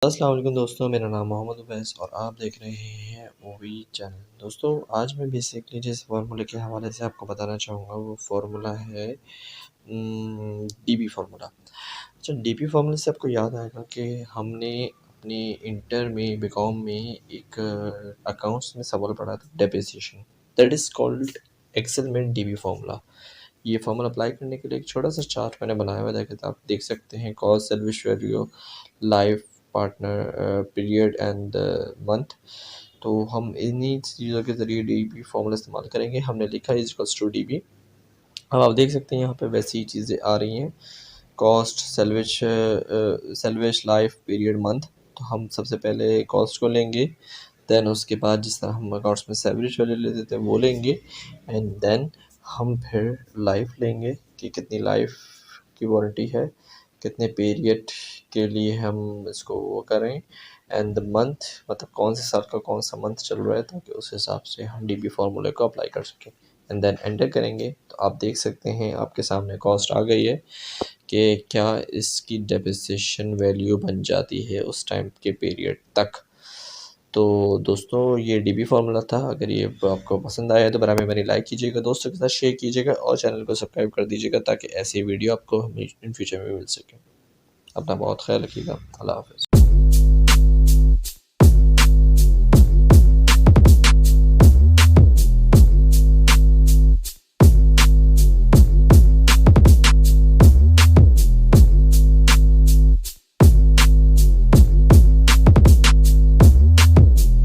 अस्सलाम वालेकुम दोस्तों, मेरा नाम मोहम्मद अवैस और आप देख रहे हैं ओवी चैनल। दोस्तों आज मैं बेसिकली जिस फार्मूले के हवाले से आपको बताना चाहूँगा वो फार्मूला है डीबी फार्मूला। अच्छा, डीबी फार्मूले से आपको याद आएगा कि हमने अपने इंटर में बीकॉम में एक अकाउंट्स में सवाल पढ़ा था, depreciation, that is called Excel में डीबी फार्मूला। ये फार्मूला अप्लाई करने के लिए एक छोटा सा चार्ट मैंने बनाया हुआ है, देखिए आप देख सकते हैं, cost, salary value, life partner, period and month. तो हम इन्हीं चीज़ों के ज़रिए डीबी फार्मूला इस्तेमाल करेंगे। हमने लिखा है इक्वल्स टू डीबी। अब आप देख सकते हैं यहाँ पे वैसी ही चीज़ें आ रही हैं, cost, salvage, life, period, month. तो हम सबसे पहले कॉस्ट को लेंगे, देन उसके बाद जिस तरह हम अकाउंट्स में सैलरी वैल्यू लेते थे वो लेंगे, एंड देन हम फिर लाइफ लेंगे कि कितनी लाइफ की वारंटी है, कितने पीरियड के लिए हम इसको वो करें, एंड द मंथ, मतलब कौन से साल का कौन सा मंथ चल रहा है, ताकि उस हिसाब से हम डीबी फार्मूले को अप्लाई कर सकें, एंड देन एंटर करेंगे। तो आप देख सकते हैं आपके सामने कॉस्ट आ गई है कि क्या इसकी डेप्रिसिएशन वैल्यू बन जाती है उस टाइम के पीरियड तक। तो दोस्तों ये डीबी फार्मूला था। अगर ये आपको पसंद आया तो बराबर मेरी लाइक कीजिएगा, दोस्तों के साथ शेयर कीजिएगा और चैनल को सब्सक्राइब कर दीजिएगा ताकि ऐसी वीडियो आपको इन फ्यूचर में मिल सके। अपना बहुत ख्याल रखिएगा। अल्लाह हाफ़िज़।